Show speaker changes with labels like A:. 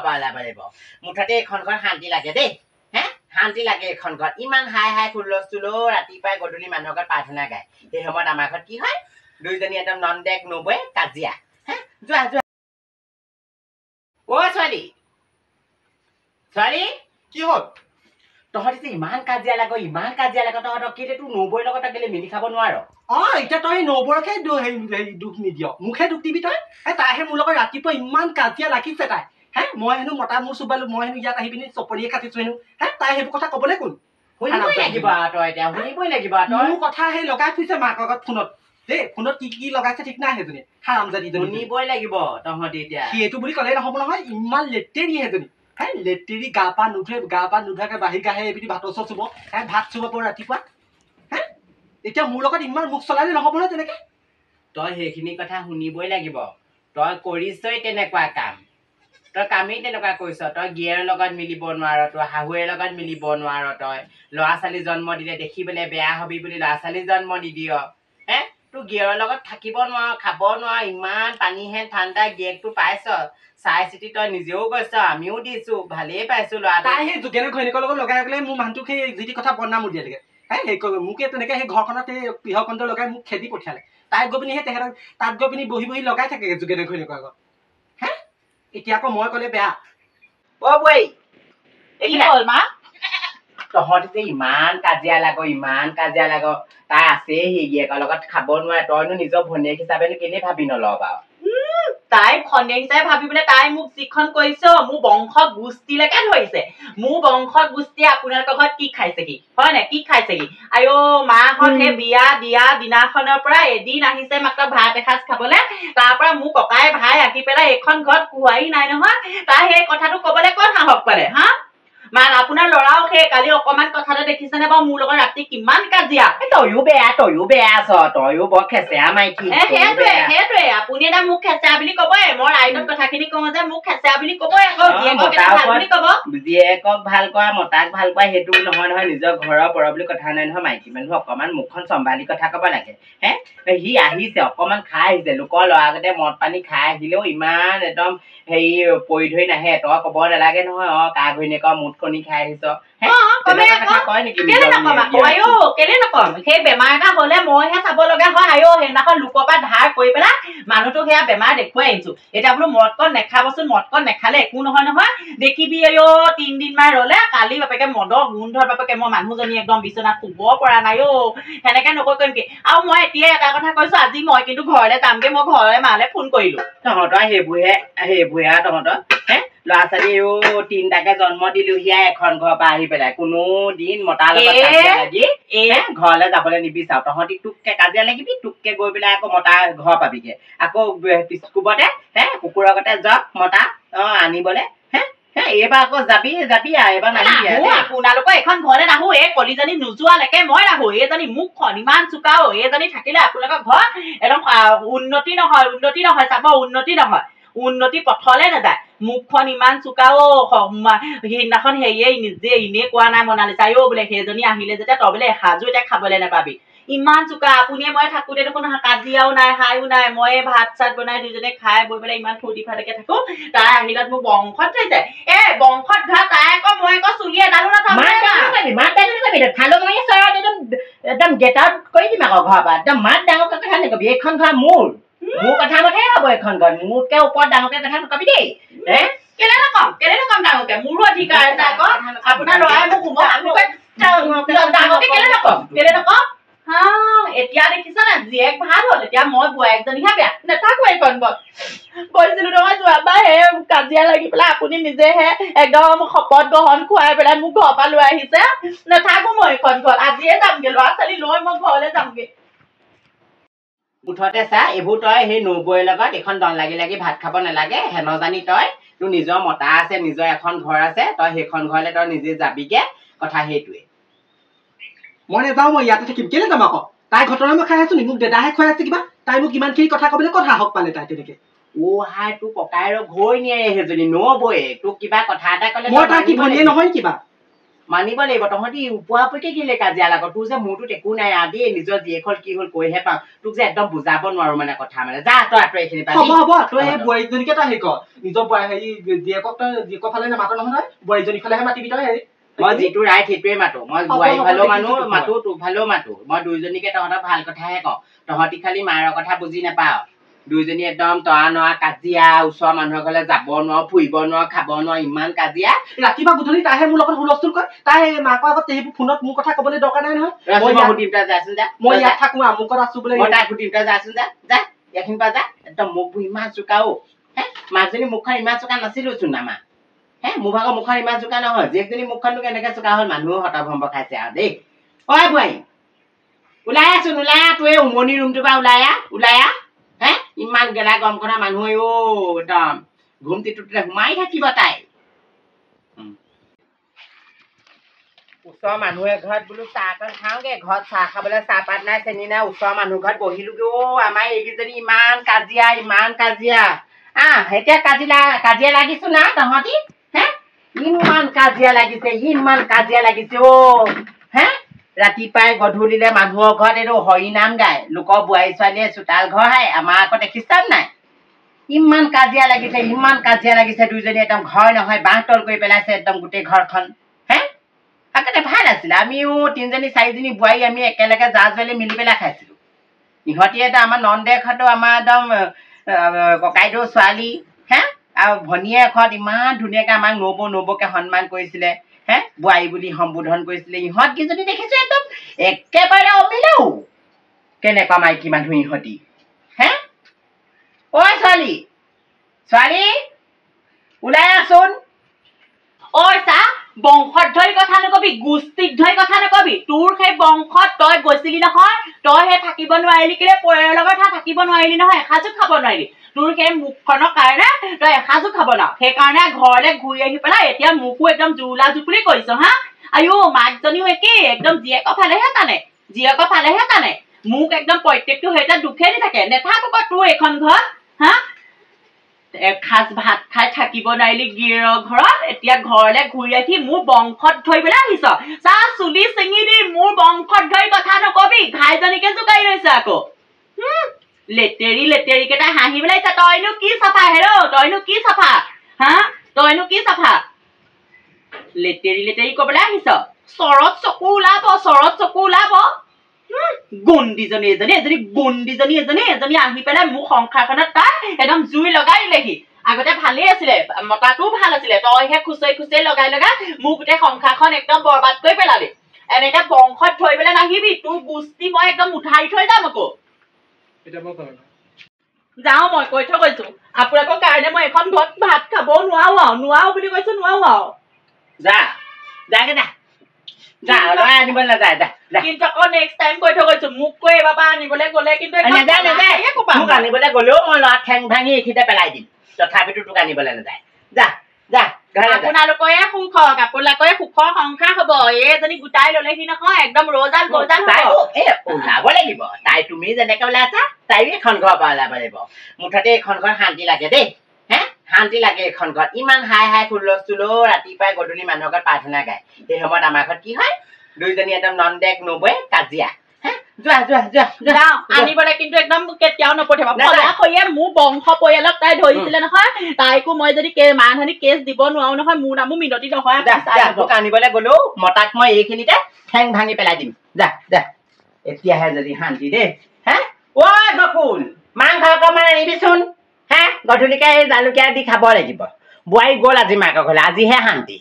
A: ওলাব লাগিব মুঠতে এখন ঘৰ শান্তি লাগে দেই হে শান্তি লাগে এখন ঘৰ ইমান হাই হাই হুলস্থুল ৰাতিপুৱাই গধূলি মানুহৰ ঘৰত প্ৰাৰ্থনা গায় সেই সময়ত আমাৰ ঘৰত কি হয় দুইজনী একদম নন্দেক নবৈ কাজিয়া হে যোৱা যোৱা অ ছোৱালী ছোৱালী
B: কি হ'ল
A: তহঁতি যে ইমান কাজিয়া লাগ তহঁতক কেলে তোৰ নবৈৰ লগত কেলে মিলি খাব নোৱাৰ
B: এতিয়া তই নবৰকে দুখ নিদিয় মুখে দুখ দিবি তই তাইহে মোৰ লগত ৰাতিপুৱা ইমান কাজিয়া লাগিছে তাই হে মই হেনো মতা মোৰ চুবালো মই হেনো ইয়াত আহি পিনি চপৰিয়ে কাটিছো হেনো তাই সেইবোৰ কথা কবলৈ কোন
A: শুনিবই লাগিব তই এতিয়া শুনিবই লাগিব
B: মোৰ কথা সেই লগাই ফুৰিছে মাকৰ আগত ফোনত দেই ফোনত কি লগাইছে ঠিক নাই সেইজনী হাৰামজাদি
A: শুনিবই লাগিব তহঁতি এতিয়া
B: সেইটো বুলি ক'লে নহ'ব নহয় ইমান লেতেৰি সেইজনী লেতেৰি গা পা নোধোৱাকে বাঢ়ি গাহে এইপিনি ভাতৰ চব চুব ভাত চুব পাৰো ৰাতিপুৱা এতিয়া মোৰ লগত ইমান মুখ চলালে নহ'ব নহয় তেনেকে
A: তই সেইখিনি কথা শুনিবই লাগিব তই কৰিছই তেনেকুৱা কাম তই কামেই তেনেকুৱা কৰিছ তই গিয়েৰৰ লগত মিলিব নোৱাৰ তই শাহুৱেৰ লগত মিলিব নোৱাৰ তই ল'ৰা ছোৱালী জন্ম দিলে দেখিবলৈ বেয়া হবি বুলি ল'ৰা ছোৱালী জন্ম নিদিয় তোৰ গিয়েৰৰ লগত থাকিব নোৱাৰ খাব নোৱাৰ ইমান পানীহেন ঠাণ্ডা গিয়েকটো পাইছ চাই চিতি তই নিজেও গৈছ আমিও দিছো ভালেই পাইছো ল'ৰা
B: তাই সেই যোগেনে ঘৈণীয়েকৰ লগত লগাই গ'লে মোৰ মানুহটোক সেই যি টি কথা বদনাম উলিয়ালেগে সেই মোকে তেনেকে সেই ঘৰখনত সেই গৃহকণ্ড লগাই মোক খেদি পঠিয়ালে তাই গৈ পিনি সেই তেখেতক তাত গৈ পিনি বহি লগাই থাকে যোগেনে ঘৈণীয়েকৰ আগত এতিয়া আকৌ মই ক'লে বেয়া
A: অ বৈ হ'ল মা তহঁতি যে ইমান কাজিয়া লাগ তাই আছে সেই গিয়েকৰ লগত খাব নোৱাৰে তইনো নিজৰ ভনীয়েক হিচাপেনো কেলে ভাবি নলওঁ বাৰু
C: তাই ভনীয়েক হিচাপে ভাবিবলৈ তাই মোক যিখন কৈছ মোৰ বংশ গোষ্ঠীলৈকে ধৰিছে মোৰ বংশ গোষ্ঠীয়ে আপোনালোকৰ ঘৰত কি খাইছে কি হয় নাই কি খাইছে কি আইঅ মাহঁত সেই বিয়া দিয়া দিনাখনৰ পৰা এদিন আহিছে মাত্ৰ ভাত এসাঁজ খাবলে তাৰ পৰা মোৰ ককাই ভাই আহি পেলাই এইখন ঘৰত খোৱাই নাই নহয় তাই সেই কথাটো কবলৈ ক'ত সাহস পালে হা মান আপোনাৰ ল'ৰাও সেই কালি অকমান কথাতে দেখিছেনে বাৰু মোৰ লগত ৰাতি কিমান কাজিয়া
A: তয়ো বেয়া আছ তয়ো বৰ খেচেৰা মাইকী
C: সেইটোৱে আপুনি এটা মোক খেচেৰা বুলি কবই মই ৰাইজত কথাখিনি কওঁ যে মোক খেচেৰা বুলি কবই আকৌ
A: জীয়েকক ভাল কৰা মতাক ভাল কৰা সেইটো নহয় নিজৰ ঘৰৰ পৰা বুলি কথা নাই নহয় মাইকী মানুহ অকমান মুখখন চম্ভালি কথা কব লাগে সি আহিছে অকমান খাই আহিছে লোকৰ ল'ৰা আগতে মদ পানী খাই আহিলেও ইমান একদম হেৰি পৰি ধৰি নাহে তই কব নালাগে নহয় কা ঘৈণীয়েকৰ মুঠ কণী খাই আহিছ
C: কেলে নকম সেই বেমাৰ এটা হলে মইহে চাব লগা হয় সেইদিনাখন লোকৰ পৰা ধাৰ কৰি পেলাই মানুহটোক সেয়া বেমাৰ দেখুৱাই আহিছো এতিয়া বোলো মদকণ নেখাবচোন মদকণ নেখালে একো নহয় দেখিবি 3 মান ৰলে কালি বাপেকে মদৰ গোন্ধৰ বাপেকে মই মানুহজনী একদম বিচনাত শুব পৰা নাই সেনেকে নকৈ কৰিম কি আৰু মই এতিয়া এটা কথা কৈছো আজি মই কিন্তু ঘৰলে যামগে মই ঘৰলে মালে ফোন কৰিলো
A: তহঁতৰ সেইবোৰে তহঁতৰ ল'ৰা ছোৱালী 3টাকে জন্ম দিলোহিয়া এখন ঘৰৰ পৰা আহি পেলাই কোনো দিন মতাৰ লগত লাগি ঘৰলৈ যাবলৈ নিবিচাৰো তহঁতি তোককে কাজিয়া লাগিবি তোককে গৈ পেলাই আকৌ মতা ঘৰ পাবিগে আকৌ কোবতে কুকুৰৰ আগতে যাওক মতা আনিবলে এইবাৰ আকৌ যাবি এইবাৰ নাহিবি
C: আপোনালোকৰ এখন ঘৰলে নাহো এই কলিজনী নোযোৱালৈকে মই নাহো এইজনী মুখখন ইমান চোকাও এইজনী থাকিলে আপোনালোকৰ ঘৰ একদম উন্নতি নহয় চাব উন্নতি পথলে নাযায় মুখখন ইমান চোকাও সেইদিনাখন হেৰিয়ে নিজে এনেই কোৱা নাই মনালিছা বোলে সেইজনী আহিলে যেতিয়া তই বোলে এসাঁজো এতিয়া খাবলৈ নাপাবি ইমান চোকা আপুনিয়ে মই থাকোতে দেখোন কাজিয়াও নাই হাইও নাই মই ভাত চাত বনাই দুজনে খাই বৈ পেলাই ইমান ফূৰ্তি ফাৰ্তাকে থাকো তাই আহিলত মোৰ বংশত থৈছে বংশত ধৰা তাই আকৌ মই আকৌ চুলি এডালো নাথাকো
A: একদম গেট আউট কৰি দিম আকৌ ঘৰৰ পৰা একদম মাত ডাঙৰকে কথা নকবি এইখন ঘৰ মোৰ কথা মতেই হব এইখন ঘৰ মোতকে ওপৰত ডাঙৰকে কথা নকবি দেই
C: কেলে নকম ডাঙৰকে মোৰো অধিকাৰ আছে আকৌ আপোনাৰ ল'ৰাই মোক ডাঙৰকে কেলে নকম এতিয়া দেখিছা না জীয়েক ভাল হ'ল এতিয়া মই বোৱাৰীজনীহে বেয়া নাথাকো এইখন ঘৰত কৈছিলো নহয় যোৱাবাৰ সেই কাজিয়া লাগি পেলাই আপুনি নিজেহে একদম শপত গ্ৰহণ খুৱাই পেলাই মোক ঘৰৰ পৰা লৈ আহিছে নাথাকো মই এইখন ঘৰত আজিয়ে যামগে ল'ৰা ছোৱালী লৈ মই ঘৰলৈ যামগে
A: মুঠতে চা এইবোৰ তই সেই নবৈৰ লগত এখন দন লাগি ভাত খাব নালাগে হেনজানি তই তোৰ নিজৰ মতা আছে নিজৰ এখন ঘৰ আছে তই সেইখন ঘৰলে তই নিজে যাবিগে কথা সেইটোৱে
B: মই নাযাওঁ মই ইয়াতে থাকিম কেলে যাম আকৌ তাই ঘটনা মই খাই আছো নি মোক দেদাহে খুৱাই আছে কিবা তাই মোক ইমানখিনি কথা ক'বলৈ ক'ত সাহস পালে তাই তেনেকে
A: তোৰ ককাইৰ ঘৈণীয়েৰে সেইজনী নবৈয়ে তোক কিবা কথা এটা ক'লে
B: মই তাৰ কি ভনীয়ে নহয় কিবা
A: মানিব লাগিব তহঁতি উপৰাপৈকে কেলে কাজিয়া লাগ তোৰ যে মোৰটোত একো নাই আদি নিজৰ জীয়েক হ'ল কি হ'ল কৈহে পাওঁ তোক যে একদম বুজাব নোৱাৰো মানে কথা মানে যা তই আঁতৰি এইখিনি
B: হ'ব তই সেই বোৱাৰীজনীকে তই হেৰি কৰ নিজৰ হেৰি জীয়েকক তই জীয়েকৰ ফালে নামাত নহয় বোৱাৰীজনীৰ ফালেহে মাতিবি তই হেৰি
A: মই যিটো ৰাইট সেইটোৱে মাতো মই বোৱাৰী ভালেও মানুহ মাতো তোক ভালেও মাতো মই দুইজনীকে তহঁতৰ ভাল কথাহে কওঁ তহঁতি খালি মাৰৰ কথা বুজি নাপাওঁ দুইজনী একদম তৰা নৰা কাজিয়া ওচৰৰ মানুহৰ ঘৰলৈ যাব নোৱাৰো ফুৰিব নোৱাৰো খাব নোৱাৰো ইমান কাজিয়া
B: ৰাতিপুৱা গধূলি তাইহে মোৰ লগত হুলস্থুল কৰে তাই মাকৰ আগত সেইবোৰ ফোনত মোৰ কথা ক'বলৈ দৰকাৰ নাই নহয়
A: মই সুধিম তই যাচোন যা
B: মই ইয়াত থাকো আমুকত আছো বোলে
A: মই তাই সুধিম তই যাচোন যা যা এইখিনি পৰা যা একদম মুখবোৰ ইমান চোকাও হে মাকজনী মুখখন ইমান চোকা নাছিলোচোন আমাৰ হে মোৰ ভাগৰ মুখখন ইমান চোকা নহয় জীয়েকজনী মুখখননো কেনেকে চোকা হ'ল মানুহো হতভম্ব খাইছে আৰু দেই ঐ বোৱাৰী ওলাই আছোন ওলাই আহ তোৰ এই উমনি ৰুমটোৰ পৰা ওলাই আহ হে ইমান গেলা গৰম কৰা মানুহ একদম ঘুমটিটোতে সোমাই থাকিব তাই ওচৰৰ মানুহ এঘৰত বোলো চাহকণ খাওঁগে ঘৰত চাহ খাবলৈ চাহপাত নাই চেনি নাই ওচৰৰ মানুহ ঘৰত বহিলোগে আমাৰ এইকেইজনী ইমান কাজিয়া এতিয়া কাজিয়া লাগিছো না তহঁতি হে ইমান কাজিয়া লাগিছে হে ৰাতিপুৱাই গধূলিলে মানুহৰ ঘৰত এইটো হৰি নাম গায় লোকৰ বোৱাৰী ছোৱালীয়ে চোতাল ঘৰ হাই আমাৰ আকৌ দেখিছান নাই ইমান কাজিয়া লাগিছে দুইজনী একদম ঘৰ নহয় বাঁহ তল কৰি পেলাইছে একদম গোটেই ঘৰখন হে আগতে ভাল আছিলে আমিও তিনিজনী চাৰিজনী বোৱাৰী আমি একেলগে জা জোৱালি মিলি পেলাই খাইছিলো ইহঁতি এটা আমাৰ নন্দেকহঁতো আমাৰ একদম ককাইদেউ ছোৱালী হে আৰু ভনীয়ে ঘৰত ইমান ধুনীয়াকে আমাক নবৌকে সন্মান কৰিছিলে হে বোৱাৰী বুলি সম্বোধন কৰিছিলে ইহঁত কেইজনী দেখিছো একদম একেবাৰে অমিলেও কেনেকুৱা মাইকী মানুহ ইহঁতি হে ঐ ছোৱালী ওলাই আছোন
C: ঐ চা বংশত ধৰি কথা নকবি গোষ্ঠীত ধৰি কথা নকবি তোৰ সেই বংশত তই গৈছিলি নহয় তই সেই থাকিব নোৱাৰিলি কেলে পৰিয়ালৰ লগত থাকিব নোৱাৰিলি নহয় এসাঁজো খাব নোৱাৰিলি তোৰ সেই মুখখনৰ কাৰণে তই এসাঁজো খাব নাও সেইকাৰণে ঘৰলৈ ঘূৰি আহি পেলাই এতিয়া মোকো একদম জুৰুলা জুপুৰি কৰিছ হা আয়ো মাকজনীও একেই একদম জীয়েকৰ ফালেহে টানে মোক একদম প্ৰত্যেকটো সেইটা দুখে দি থাকে নেথাক তোৰ এইখন ঘৰ হা এসাঁজ ভাত খাই থাকিব নোৱাৰিলি গিৰৰ ঘৰত এতিয়া ঘৰলৈ ঘূৰি আহি মোৰ বংশত ধৰিবলৈ আহিছ চা চুলি চিঙি দি মোৰ বংশত ধৰি কথা নকবি ঘাইজনীকে জোকাৰি লৈছে আকৌ লেতেৰি কেইটা হাঁহি পেলাইছে তইনো কি চাফা হেৰ তইনো কি চাফা লেতেৰি কবলৈ আহিছ চৰত চকু ওলাব গুণ্ডিজনী এজনী আহি পেলাই মোৰ সংসাৰখনত তাই একদম জুই লগাই দিলেহি আগতে ভালেই আছিলে মতাটোও ভাল আছিলে তইহে খুচৰি লগাই মোক গোটেই সংসাৰখন একদম বৰবাদ কৰি পেলালি এনেকে বংশত ধৰিবলৈ নাহিবি তোৰ গোষ্ঠী মই একদম উঠাই থৈ যাম আকৌ যাওঁ মই কৈ থৈ গৈছো আপোনালোকৰ কাৰণে মই এখন ঘৰত ভাত খাব নোৱাৰো বুলি কৈছো কিন্তু আকৌ নেক্সট টাইম কৈ থৈ গৈছো মোক কৈ এবাৰ পৰা আনিবলৈ গ'লে কিন্তু
A: আনিবলৈ গলেও মই ল'ৰা ঠেং ভাঙি এইখিনিতে পেলাই দিম তথাপিতো তোক আনিবলৈ নাযায় যা
C: আপোনালোকৰে সুখ হওক আপোনালোকৰে সুখৰ সংসাৰ হব এইজনী গোটাই ললেহি নহয় একদম ৰজাল
A: ওলাব লাগিব তাই তুমি যেনেকে ওলাইছা তাইও এখন ঘৰৰ পৰা ওলাব লাগিব মুঠতে এইখন ঘৰ শান্তি লাগে দেই হে শান্তি লাগে এইখন ঘৰত ইমান হাই হুলস্থুল ৰাতিপুৱাই গধূলি মানুহৰ ঘৰত প্ৰাৰ্থনা গায় সেই সময়ত আমাৰ ঘৰত কি হয় দুইজনী একদম নন্দেক নবৌৱে কাজিয়া
C: আনিবলৈ কিন্তু একদম কেতিয়াও নপঠিয়াব মোৰ বংশ পৰিয়ালক তাই ধৰিছিলে নহয় তাইকো মই যদি মানহানি কেছ দিব নোৱাৰো নহয় মোৰ নামো মিনতি নহয়
A: আনিবলৈ গলেও মতাক মই এইখিনিতে ঠেং ভাঙি পেলাই দিম যা এতিয়াহে যদি শান্তি দেই হে ঐ গকুল মাংস অকমান আনিবিচোন হে গধূলিকে জালুকীয়া দি খাব লাগিব বোৱাৰী গ'ল আজি মাকৰ ঘৰলৈ আজিহে শান্তি